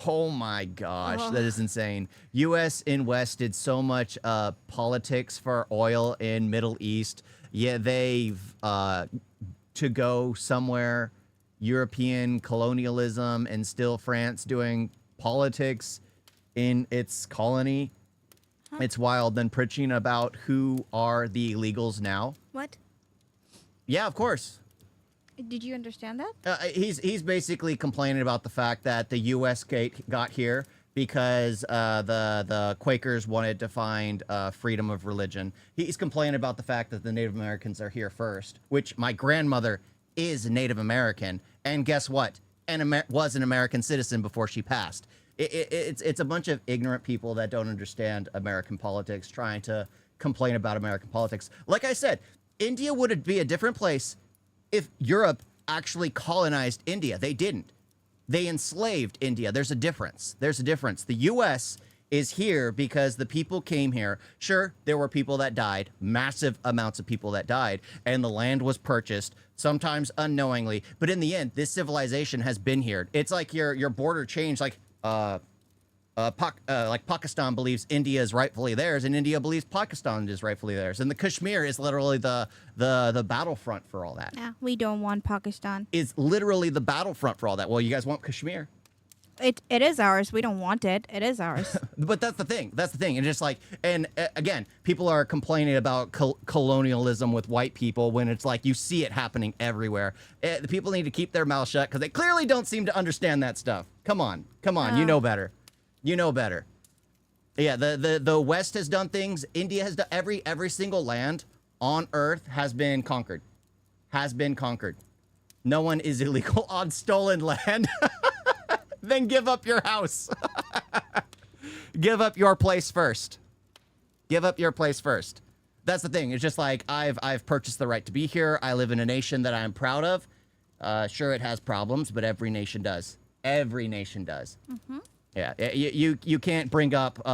Oh my gosh, that is insane. U.S. in West did so much politics for oil in Middle East. Yeah, they've to go somewhere, European colonialism, and still France doing politics in its colony. It's wild. Then preaching about who are the illegals now. What? Yeah, of course. Did you understand that? He's basically complaining about the fact that the U.S. got here because the Quakers wanted to find freedom of religion. He's complaining about the fact that the Native Americans are here first, which my grandmother is Native American, and guess what? Was an American citizen before she passed. It's a bunch of ignorant people that don't understand American politics trying to complain about American politics. Like I said, India would be a different place if Europe actually colonized India. They didn't. They enslaved India. There's a difference. The U.S. is here because the people came here. Sure, there were people that died, massive amounts of people that died, and the land was purchased, sometimes unknowingly. But in the end, this civilization has been here. It's like your border changed, like Pakistan believes India is rightfully theirs, and India believes Pakistan is rightfully theirs. And the Kashmir is literally the battlefront for all that. Yeah, we don't want Pakistan. Is literally the battlefront for all that. Well, you guys want Kashmir? It is ours. We don't want it. It is ours. But that's the thing. And just like, and again, people are complaining about colonialism with white people when it's like you see it happening everywhere. The people need to keep their mouth shut because they clearly don't seem to understand that stuff. Come on. You know better. Yeah, the West has done things. India has done every single land on Earth has been conquered. No one is illegal on stolen land. Then give up your house. Give up your place first. That's the thing. It's just like I've purchased the right to be here. I live in a nation that I am proud of. Sure, it has problems, but every nation does. Mm-hmm. Yeah, you can't bring up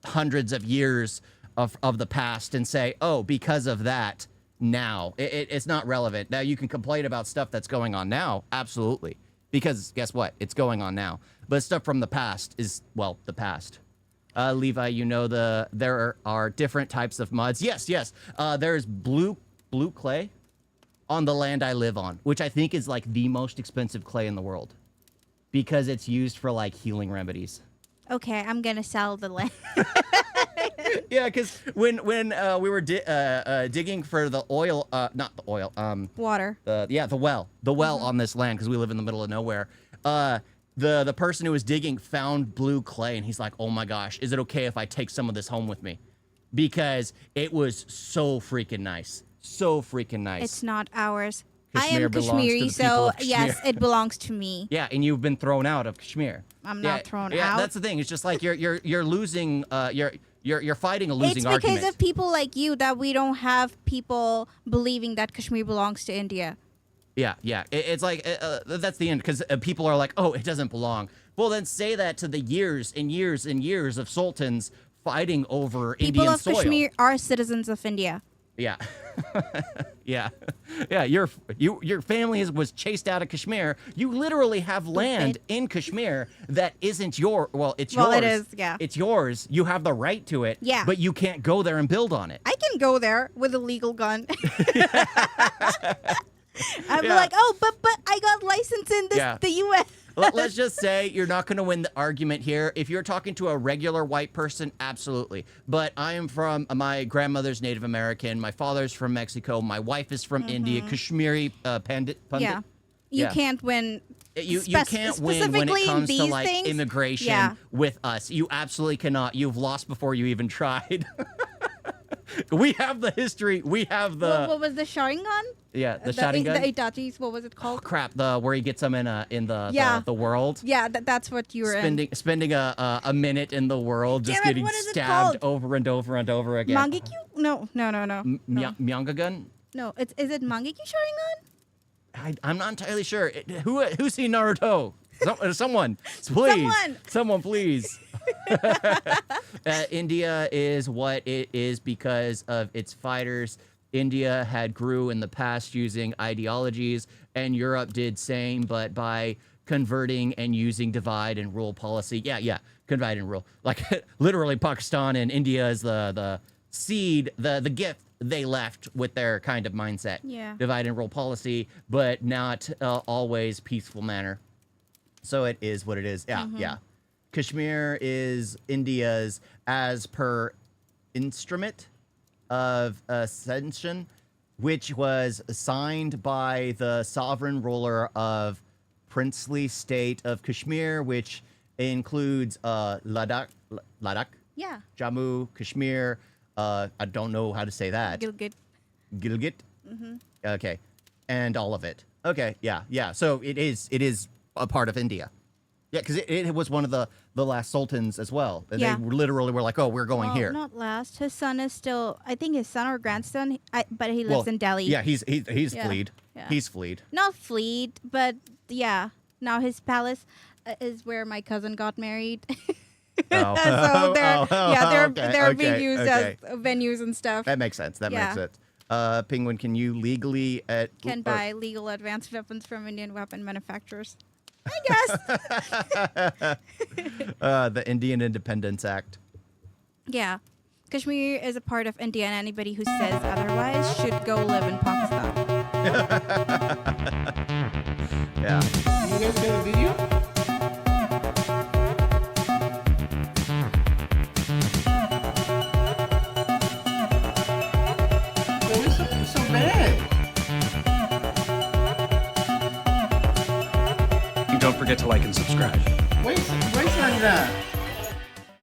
hundreds of years of the past and say, oh, because of that, now. It's not relevant. Now, you can complain about stuff that's going on now, absolutely. Because guess what? It's going on now. But stuff from the past is, well, the past. Levi, you know there are different types of muds. Yes. There's blue clay on the land I live on, which I think is like the most expensive clay in the world. Because it's used for like healing remedies. Okay, I'm gonna sell the land. Yeah, because when we were digging for the oil, not the oil, water. The well on this land because we live in the middle of nowhere. The person who was digging found blue clay and he's like, oh my gosh, is it okay if I take some of this home with me? Because it was so freaking nice. It's not ours. Kashmir I am Kashmiri, so yes, it belongs to me. Yeah, and you've been thrown out of Kashmir. I'm not thrown out. Yeah, that's the thing. It's just like you're losing. You're fighting a losing argument. It's because of people like you that we don't have people believing that Kashmir belongs to India. Yeah. It's like that's the end because people are like, oh, it doesn't belong. Well, then say that to the years and years and years of sultans fighting over Indian soil. People of Kashmir are citizens of India. Yeah. Yeah. Your family was chased out of Kashmir. You literally have land in Kashmir that isn't yours. Well, it's yours. Well, it is. Yeah. It's yours. You have the right to it. Yeah. But you can't go there and build on it. I can go there with a legal gun. I'd be like, oh, but I got licensed in the U.S. Let's just say you're not going to win the argument here. If you're talking to a regular white person, absolutely. But I am from my grandmother's Native American. My father's from Mexico. My wife is from India. Kashmiri pundit. you can't win. You can't win when it comes to like things, immigration with us. You absolutely cannot. You've lost before you even tried. We have the history. We have the. What was the Sharingan? Yeah, the Sharingan. The Itachi's. What was it called? Oh, crap. Where he gets them in the world. Yeah, that's what you were spending a minute in the world, just getting stabbed over and over and over again. Mangekyu? No. Myangagun? No, is it Mangekyu Sharingan? I'm not entirely sure. Who's seen Naruto? Someone, please. Someone, please. India is what it is because of its fighters. India had grew in the past using ideologies, and Europe did same, but by converting and using divide and rule policy. Yeah, divide and rule. Like literally, Pakistan and India is the seed, the gift they left with their kind of mindset. Yeah. Divide and rule policy, but not always peaceful manner. So it is what it is. Yeah. Kashmir is India's as per instrument of ascension, which was signed by the sovereign ruler of princely state of Kashmir, which includes Ladakh, Yeah. Jammu, Kashmir. I don't know how to say that. Gilgit. Mm-hmm. Okay, and all of it. Okay, yeah. So it is a part of India. Yeah, because it was one of the last sultans as well. They literally were like, oh, we're going here. Not last. His son is still, I think his son or grandson, but he lives in Delhi. Yeah, he's fleed. Yeah. He's fleed. Not fleed, but yeah. Now his palace is where my cousin got married. So they're being used as venues and stuff. That makes sense. Makes sense. Penguin, can you legally buy legal advanced weapons from Indian weapon manufacturers? I guess. The Indian Independence Act. Yeah. Kashmir is a part of India, and anybody who says otherwise should go live in Pakistan. Yeah. You guys got a video? So bad. Don't forget to like and subscribe. Wait on that.